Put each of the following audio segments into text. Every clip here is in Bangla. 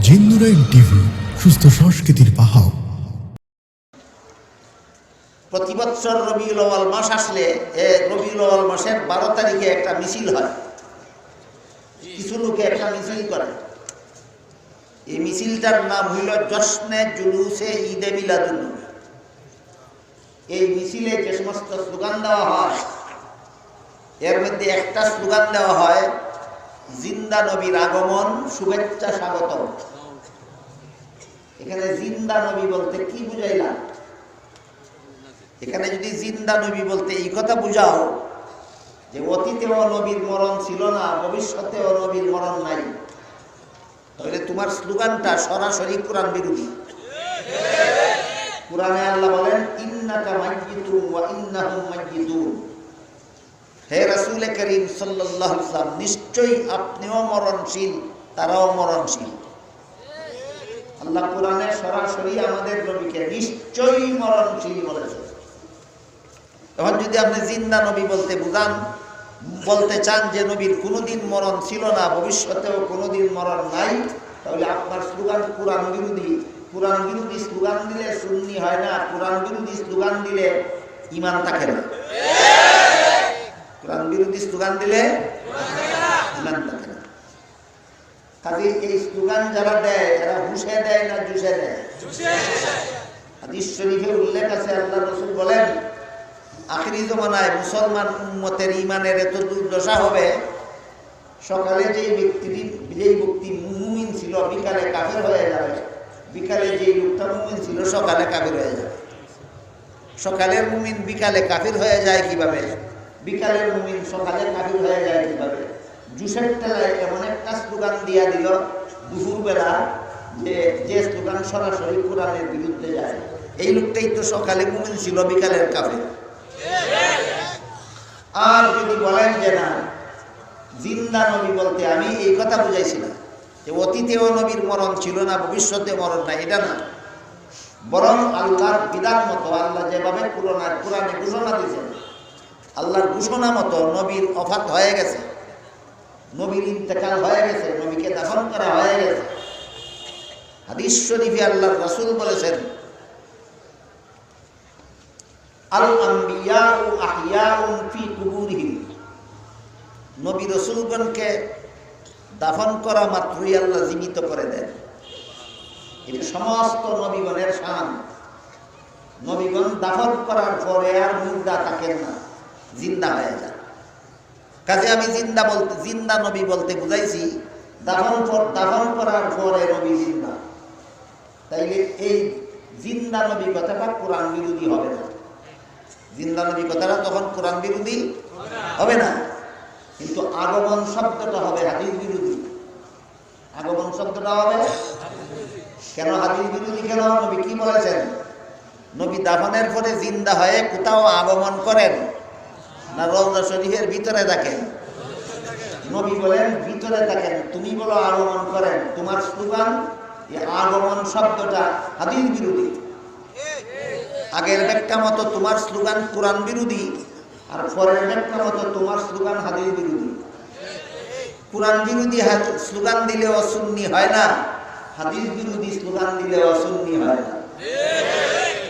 জিন্নুরাইন টিভি, সুস্থ সংস্কৃতির বাহক। প্রতি বছর রবিউল আউয়াল মাস আসলে রবিউল আউয়াল মাসের 12 তারিখে একটা মিছিল হয়। কিছু লোকে একটা মিছিল করে। এই মিছিলটার নাম হইল জশ্নে জুলুসে ঈদে মিলাদুন নবী। এই মিছিলে যে সমস্ত স্লোগান দেওয়া হয়, এর মধ্যে একটা স্লোগান দেওয়া হয়, জিন্দা নবীর আগমন, শুভেচ্ছা, স্বাগত। এখানে জিন্দা নবী বলতে কি বুঝাইলাম? এখানে যদি জিন্দা নবী বলতে এই কথা বুঝাও যে অতীতেও নবীর মরণ ছিল না, ভবিষ্যতেও নবীর মরণ নাই, তাহলে তোমার স্লোগানটা সরাসরি কোরআন বিরোধী। কোরআনে আল্লাহ বলেন, ইন্নাকা মাইয়িতুন ওয়া ইন্নাহুম মাইয়িতুন। হে রাসূল করিম সাল্লাল্লাহু আলাইহি ওয়াসাল্লাম, নিশ্চয়ই আপনিও মরণশীল, তারাও মরণশীল। আল্লাহ কোরআনে সরাসরি আমাদের নবীকে নিশ্চয়ই মরণশীল বলেছে। এখন যদি আপনি জিন্দা নবী বলতে চান যে নবীর কোনোদিন মরণ ছিল না, ভবিষ্যতেও কোনোদিন মরণ নাই, তাহলে আপনার স্লোগান কোরআন বিরোধী। কোরআন বিরোধী স্লোগান দিলে সুন্নি হয় না, কোরআন বিরোধী স্লোগান দিলে ঈমান থাকে না। কোরআন বিরোধী স্লোগান দিলে ঈমান থাকে না। কাজে এই স্লোগান যারা দেয়, এরা হুশে দেয় না জুসে দেয়? হাদিস শরীফে উল্লেখ আছে, আল্লাহ রাসূল বলেন, আখিরি জমানায় মুসলমান উম্মতের ঈমানের এত দুর্দশা হবে, সকালে যেই ব্যক্তি মুমিন ছিল বিকালে কাফের হয়ে যাবে, বিকালে যেই লোকটা মুমিন ছিল সকালে কাফের হয়ে যাবে। সকালের মুমিন বিকালে কাফের হয়ে যায় কিভাবে? বিকালের মুমিন সকালে কাফের হয়ে যায় কিভাবে? জুসের তেলায় এমন একটা স্লোগান দিয়া দিল দুপুরবেলা, যে স্লোগান সরাসরি কোরআনের বিরুদ্ধে যায়। এই লোকটাই তো সকালে মুমিন ছিল, বিকালের কাফের। আর যদি বলেন যে না, জিন্দা নবী বলতে আমি এই কথা বুঝাইছিলাম যে অতীতেও নবীর মরণ ছিল না, ভবিষ্যতে মরণ নাই, এটা না। বরং আল্লাহর বিধান মতো, আল্লাহ যেভাবে কোরআনে ঘোষণা দিয়েছেন, আল্লাহর ঘোষণা মতো নবীর ওফাত হয়ে গেছে, নবীর ইন্তেকাল হয়ে গেছে, নবীকে দাফন করা হয়ে গেছে। হাদিস শরীফে আল্লাহর রাসূল বলেছেন, আল আম্বিয়াউ আহইয়াউন ফি কুবুরিহিম। নবী রাসূলগণকে দাফন করা মাত্রই আল্লাহ জীবিত করে দেন। এটা সমস্ত নবীগণের শান। নবীগণ দাফন করার পরে আর মুর্দা থাকেন না, জিন্দা হয়ে যায়। কাজে আমি জিন্দা নবী বলতে বুঝাইছি দাফন করার পরে নবী জিন্দা। তাইলে এই জিন্দা নবী কথাটা কোরআন বিরোধী হবে না। জিন্দা নবী কথাটা তখন কোরআন বিরোধী হবে না, কিন্তু আগমন শব্দটা হবে হাদিস বিরোধী। আগমন শব্দটা হবে কেন হাদিস বিরোধী? কেন? নবী কি বলেছেন? নবী দাফনের পরে জিন্দা হয়ে কোথাও আগমন করেন না রওজা শরীফের ভিতরে থাকেন? নবী বলেন ভিতরে থাকেন, তুমি বলো আগমন করেন। তোমার স্লোগান এই আগমন শব্দটা হাদিস বিরোধী। আগের ব্যাখ্যা মতো তোমার স্লোগান কোরআন বিরোধী, আর পরের ব্যাখ্যা মতো তোমার স্লোগান হাদিস বিরোধী। কোরআন বিরোধী স্লোগান দিলে অসুন্নি হয় না, হাদিস বিরোধী স্লোগান দিলে অসুন্নি হয় না।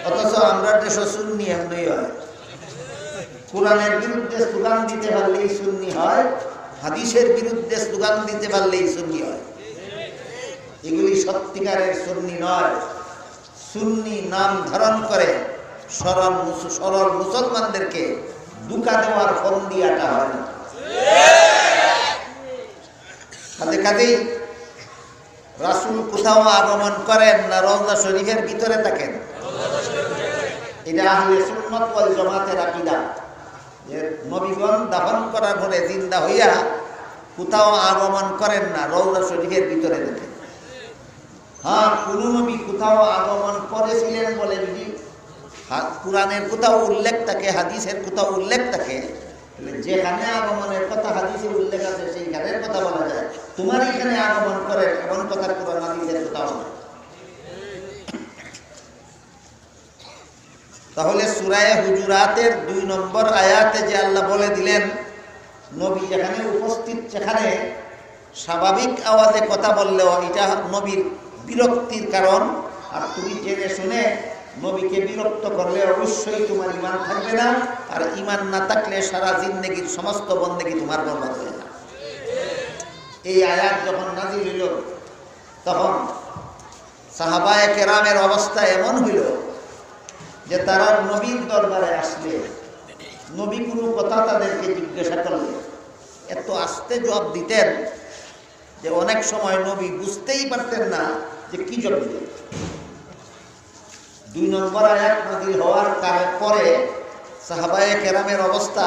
অথচ আমরা দেশ সুন্নি এমনি হয়। কোরআনের বিরুদ্ধে স্লোগান দিতে পারলেই সুন্নি হয়, হাদিসের বিরুদ্ধে স্লোগান দিতে পারলেই সুন্নি হয়। এগুলি সত্যিকারের সুন্নি নয়। সুন্নি নাম ধারণ করে সরল মুসলমানদেরকে দুকা দেওয়ার ফন্দিয়াটা হয় না। কাজেই রাসূল কোথাও আগমন করেন না রওজা শরীফের ভিতরে থাকেন। এটা আহলে সুন্নাত ওয়াল জামাতের আকীদা, যে নবীগণ দাফন করার পরে জিন্দা হইয়া কোথাও আগমন করেন না, রওজা শরীফের ভিতরে থাকেন। হ্যাঁ, কোন নবী কোথাও আগমন করেছিলেন বলে যদি কোরআনের কোথাও উল্লেখ থাকে, হাদিসের কোথাও উল্লেখ থাকে, যেখানে আগমনের কথা হাদিসে উল্লেখ আছে সেইখানের কথা বলা যায়। তোমার এখানে আগমন করে এমন কথা কোরআন হাদিসের কোথাও নেই। তাহলে সূরা হুজুরাতের 2 নম্বর আয়াতে যে আল্লাহ বলে দিলেন, নবী যেখানে উপস্থিত সেখানে স্বাভাবিক আওয়াজে কথা বললেও এটা নবীর বিরক্তির কারণ। আর তুমি জেনে শুনে নবীকে বিরক্ত করলে অবশ্যই তোমার ঈমান থাকবে না, আর ঈমান না থাকলে সারা জিন্দেগীর সমস্ত বন্দেগী তোমার বরবাদ হয়ে যাবে। এই আয়াত যখন নাযিল হইল তখন সাহাবায়ে কেরামের অবস্থা এমন হইল যে তারা নবীর দরবারে আসলে নবী কোনো কথা তাদেরকে জিজ্ঞাসা করলে এত আস্তে জবাব দিতেন যে অনেক সময় নবী বুঝতেই পারতেন না যে কি জবাব দিতেন। 2 নম্বর আয়াত নাযিল হওয়ার পরে সাহাবায়ে কেরামের অবস্থা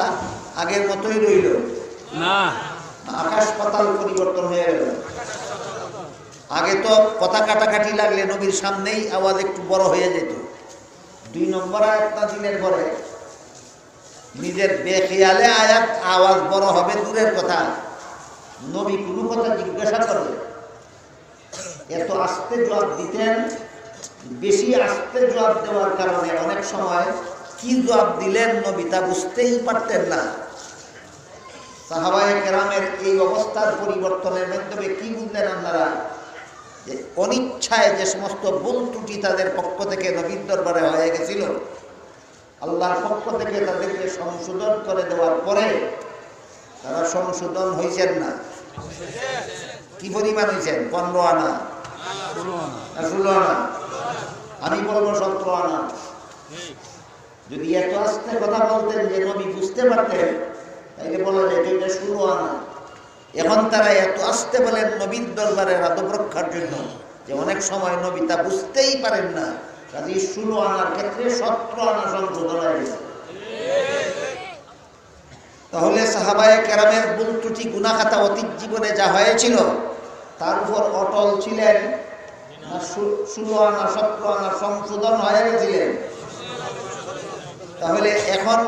আগের মতোই রইল না, আকাশ পাতাল পরিবর্তন হয়ে গেল। আগে তো কথা কাটাকাটি লাগলে নবীর সামনেই আওয়াজ একটু বড় হয়ে যেত। 2 নম্বর আয়াত নাযিলের পরে নিজের বেখেয়ালে আওয়াজ বড় হবে দূরের কথা, নবী কোনো কথা জিজ্ঞাসা করলে এত আস্তে জবাব দিতেন। বেশি আস্তে জবাব দেওয়ার কারণে অনেক সময় কি জবাব দিলেন নবী তা বুঝতেই পারতেন না। সাহাবায়ে কেরামের এই অবস্থার পরিবর্তনের মাধ্যমে কি বুঝলেন আপনারা? যে অনিচ্ছায় যে সমস্ত ভুল ত্রুটি তাদের পক্ষ থেকে নবীর দরবারে হয়ে গেছিল, আল্লাহর পক্ষ থেকে তাদেরকে সংশোধন করে দেওয়ার পরে তারা সংশোধন হয়েছেন না। কি পরিমাণ হয়েছেন? 15 আনা, 16 আনা, আমি বলবো 17 আনা। যদি এত আস্তে কথা বলতেন যে নবী বুঝতে পারতেন তাইলে বলা যেত এটা 16 আনা। এখন তারা এত আস্তে বলেন নবীর দরবারের আদব রক্ষার জন্য যে অনেক সময় নবী তা বুঝতেই পারেন না। কাজে 16 আনার ক্ষেত্রে 17 আনা সংশোধন হয়ে গেছে। তাহলে সাহাবায়ে কেরামের ভুল ত্রুটি গুনাহ খাতা অতীত জীবনে যা হয়েছিল তার উপর অটল ছিলেন না 16 আনা 17 আনা সংশোধন হয়ে গেছিলেন? তাহলে এখন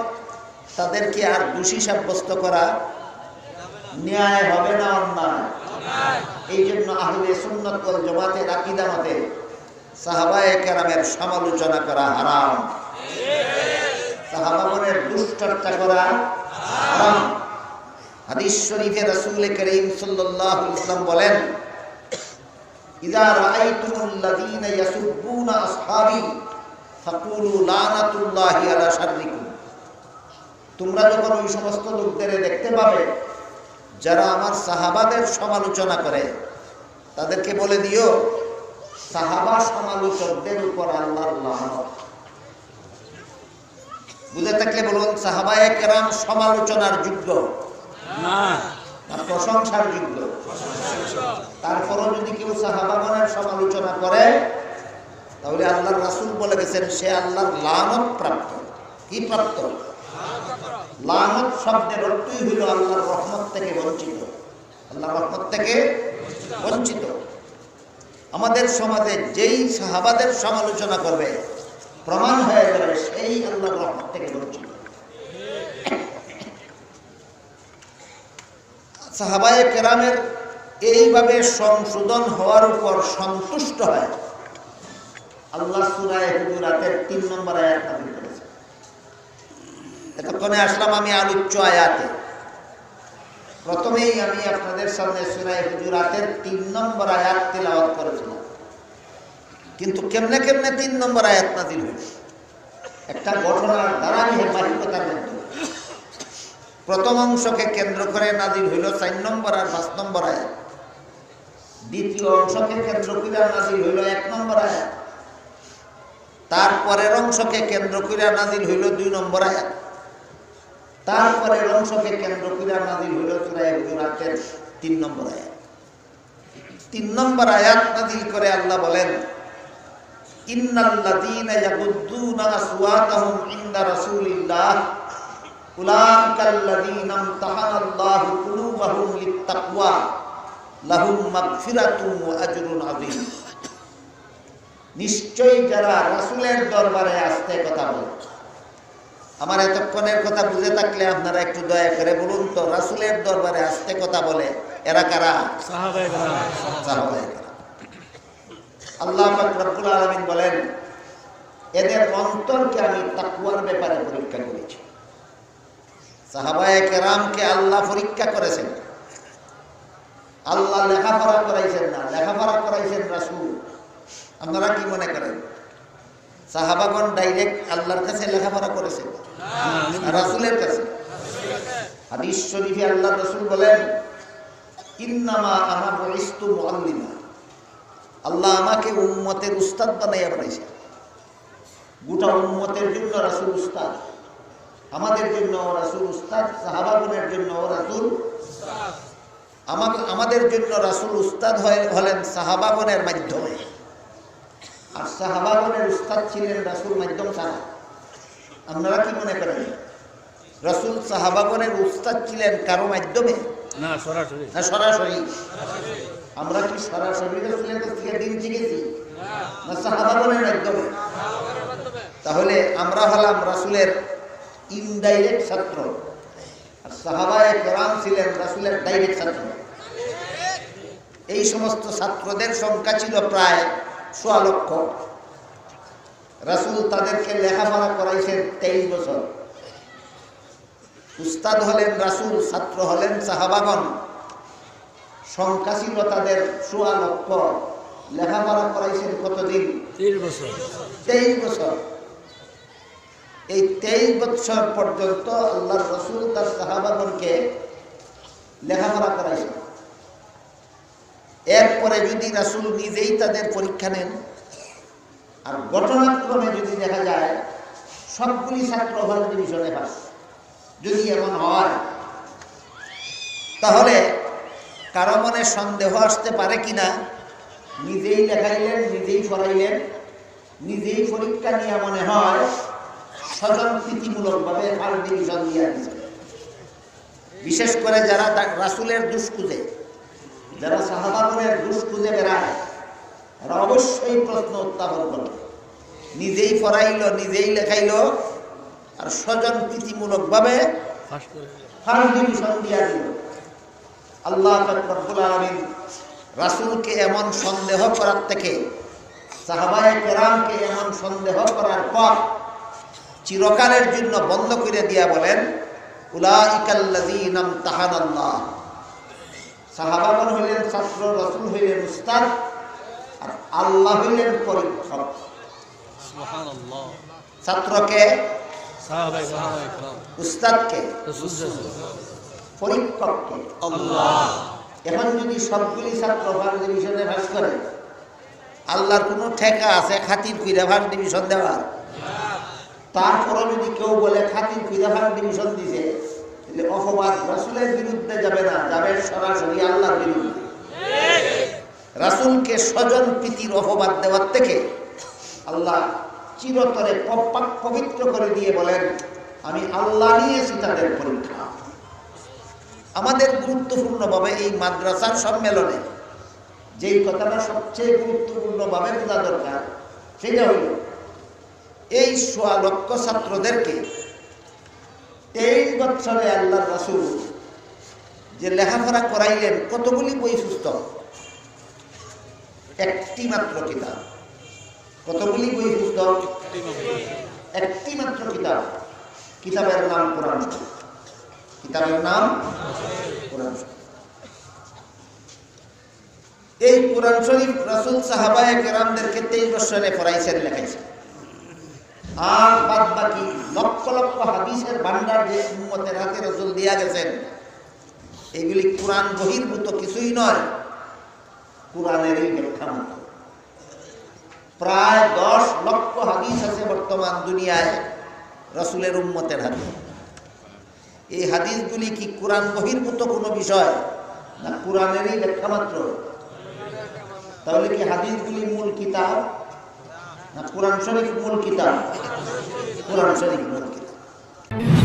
তাদেরকে আর দোষী সাব্যস্ত করা ন্যায় হবে না, অন্যায়। এই জন্য আহলে সুন্নাত ওয়াল জামাতের আকীদা মতে সাহাবায়ে কেরামের সমালোচনা করা হারাম, সাহাবাগণের দুশ্চর্চা করা হারাম। হাদিস শরীফে রাসূল করিম সাল্লাল্লাহু আলাইহি ওয়াসাল্লাম বলেন, ইযা রাআইতুমুল্লাযীনা ইয়াসুব্বুনা আসহাবী ফাকুলু লানাতুল্লাহি আলা শাররিকুম। তোমরা যখন ওই সমস্ত লোকদের দেখতে পাবে যারা আমার সাহাবাদের সমালোচনা করে, তাদেরকে বলে দিও সাহাবা সমালোচকদের উপর আল্লাহর লানত। বুঝে থাকলে বলুন, সাহাবায়ে কেরাম সমালোচনার যোগ্য না, প্রশংসার যোগ্য। তারপরও যদি কেউ সাহাবাগণের সমালোচনা করে তাহলে আল্লাহর রাসূল বলে গেছেন সে আল্লাহর লানত প্রাপ্ত। কি প্রাপ্ত? লানত শব্দের অর্থই হইল আল্লাহর রহমত থেকে বঞ্চিত, আল্লাহর রহমত থেকে বঞ্চিত। আমাদের সমাজে যেই সাহাবাদের সমালোচনা করবে প্রমাণ হয়ে যাবে সেই আল্লাহর রহমত থেকে বঞ্চিত। সাহাবায়ে কেরামের এইভাবে সংশোধন হওয়ার উপর সন্তুষ্ট হয় আল্লাহ সূরা হুজুরাতের 3 নম্বর আয়াত নাযিল করেছে। এতক্ষণে আসলাম আমি আলোচ্য আয়াতে। প্রথমেই আমি আপনাদের সামনে সূরা হুজুরাতের 3 নম্বর আয়াত তেলাওয়াত করেছিলাম, কিন্তু কেমনে কেমনে 3 নম্বর আয়াত নাযিল হলো একটা ঘটনার ধারাবাহিকতার মধ্যে। প্রথম অংশকে কেন্দ্র করে নাযিল হইল 4 নম্বর আর 5 নম্বর আয়াত। দ্বিতীয় অংশকে কেন্দ্র করে নাযিল হইল 1 নম্বর আয়াত। তারপরের অংশকে কেন্দ্র করে নাযিল হইল 2 নম্বর আয়াত। তারপরের অংশকে কেন্দ্র করে নাযিল হইল সূরা হুজুরাতের 3 নম্বর আয়াত। 3 নম্বর আয়াত নাযিল করে আল্লাহ বলেন, ইন্নাল্লাযীনা ইয়াগুদ্দুনা আসওয়াতাহুম ইনদা রাসূলিল্লাহ উলাইকাল্লাযীনা ইমতাহানাল্লাহু কুলুবাহুম লিত্তাকওয়া লাহুম মাগফিরাতুন ওয়া আজরুন আযীম। নিশ্চয়ই যারা রাসূলের দরবারে আস্তে কথা বলে, আমার এতক্ষণের কথা বুঝে থাকলে আপনারা একটু দয়া করে বলুন তো, রাসূলের দরবারে আস্তে কথা বলে এরা কারা? সাহাবায়ে কেরাম। আল্লাহ পাক রব্বুল আলামিন বলেন, এদের অন্তরকে আমি তাকওয়ার ব্যাপারে পরীক্ষা করেছি। সাহাবায়ে কেরামকে আল্লাহ পরীক্ষা করেছেন। আল্লাহ লেখাপড়া করাইছেন না, লেখাপড়া করাইছেন রাসূল। আপনারা কি মনে করেন সাহাবাগণ ডাইরেক্ট আল্লাহর কাছে লেখাপড়া করেছেন রাসূলের কাছে? হাদিস শরীফে আল্লাহ রাসূল বলেন, ইন্নামা আনা বুইস্তু মুআল্লিমা, আল্লাহ আমাকে উম্মতের উস্তাদ বানাইয়া বানাইছে। গোটা উম্মতের জন্য রাসূল উস্তাদ, আমাদের জন্য রাসূল উস্তাদ, সাহাবাগণের জন্য রাসূল উস্তাদ। আমাদের জন্য রাসূল উস্তাদ হলেন সাহাবাগণের মাধ্যমে, আর সাহাবাগণের উস্তাদ ছিলেন রাসূল মাধ্যম ছাড়া। আপনারা কি মনে করেন রাসূল সাহাবাগণের উস্তাদ ছিলেন কারো মাধ্যমে? না, সরাসরি। না, সরাসরি। আমরা কি সরাসরি রাসূলের কাছ থেকে দিন শিখেছি না সাহাবাগণের মাধ্যমে? তাহলে আমরা হলাম রাসূলের ইনডাইরেক্ট ছাত্র, আর সাহাবায়ে কেরাম ছিলেন রাসূলের ডাইরেক্ট ছাত্র। এই সমস্ত ছাত্রদের সংখ্যা ছিল প্রায় ১৬ লক্ষ। রাসূল তাদেরকে লেখাপড়া করাইছেন 23 বছর। উস্তাদ হলেন রাসূল, ছাত্র হলেন সাহাবাগণ। সংখ্যা ছিল তাদের ১৬ লক্ষ। লেখাপড়া করাইছেন কতদিন? 23 বছর। 23 বছর। এই 23 বছর পর্যন্ত আল্লাহর রাসূল তার সাহাবাগণকে লেখাপড়া করাইছেন। এরপরে যদি রাসূল নিজেই তাদের পরীক্ষা নেন, আর ঘটনাক্রমে যদি দেখা যায় সবগুলি ছাত্র ফার্স্ট ডিভিশনে পাস, যদি এমন হয়, তাহলে কারো মনে সন্দেহ আসতে পারে কিনা নিজেই লেখাইলেন, নিজেই পড়াইলেন, নিজেই পরীক্ষা নিয়ে মনে হয় স্বজনপ্রীতিমূলকভাবে ফার্স্ট ডিভিশন দিয়ে দিচ্ছে। বিশেষ করে যারা রাসূলের দুষ খুঁজে, যারা সাহাবাগণের দুষ খুঁজে বেড়ায়, তারা অবশ্যই প্রশ্ন উত্থাপন করবে। নিজেই পড়াইল, নিজেই লেখাইল, আর স্বজনপ্রীতিমূলকভাবে ফার্স্ট ডিভিশন দিয়ে দিল। আল্লাহ পাক রব্বুল আলামিন রাসূলকে এমন সন্দেহ করার থেকে, সাহাবায়ে কেরামকে এমন সন্দেহ করার পর চিরকালের জন্য বন্ধ করে দিয়া বলেন, উলাইকাল্লাযীনা ইমতাহানাল্লাহ। সাহাবাগণ হইলেন ছাত্র, রাসূল হইলেন উস্তাদ, আর আল্লাহ হইলেন পরীক্ষক। সুবহানাল্লাহ। ছাত্রকে সাহাবায়ে কেরাম, উস্তাদকে রাসূল পরীক্ষককে আল্লাহ। এখন যদি সবগুলি ছাত্র ফার্স্ট ডিভিশনে পাস করে, আল্লাহর কোনো ঠেকা আছে খাতির কইরা ফার্স্ট ডিভিশন দেওয়ার? তারপরে যদি কেউ বলে খাতির কইরা ফার্স্ট ডিভিশন দিছে, তাহলে অপবাদ রাসূলের বিরুদ্ধে যাবে না, যাবে সরাসরি আল্লাহর বিরুদ্ধে। রাসূলকে স্বজন প্রীতির অপবাদ দেওয়ার থেকে আল্লাহ চিরতরে পবিত্র করে দিয়ে বলেন, আমি আল্লাহ নিয়েছি তাদের পরীক্ষা। আমাদের গুরুত্বপূর্ণভাবে এই মাদ্রাসার সম্মেলনে যেই কথাটা সবচেয়ে গুরুত্বপূর্ণভাবে বোঝা দরকার, সেটা হইল এই ১৬ লক্ষ ছাত্রদেরকে 23 বছরে আল্লাহর রাসূল যে লেখাপড়া করাইলেন, কতগুলি বই পুস্তক? একটি মাত্র কিতাব। কতগুলি বই পুস্তক? একটি মাত্র কিতাব। কিতাবের নাম কোরআন। কিতাবের নাম কোরআন। এই কোরআন শরীফ রাসূল সাহাবায়ে কেরামদেরকে 23 বছরে পড়াইছেন, লেখাইছেন। আর বাদ বাকি লক্ষ লক্ষ হাদিসের ভান্ডার যে উম্মতের হাতে রাসূল দিয়া গেছেন, এগুলি কোরআন বহির্ভূত কিছুই নয়, কোরআনেরই ব্যাখ্যা মাত্র। প্রায় 10 লক্ষ হাদিস আছে বর্তমান দুনিয়ায় রাসূলের উম্মতের হাতে। এই হাদিসগুলি কি কোরআন বহির্ভূত কোনো বিষয়, না কোরআনেরই ব্যাখ্যা মাত্র? তাহলে কি হাদিসগুলি মূল কিতাব, না কোরআন শরীফ মূল কিতাব? কোরআন শরীফ মূল কিতাব।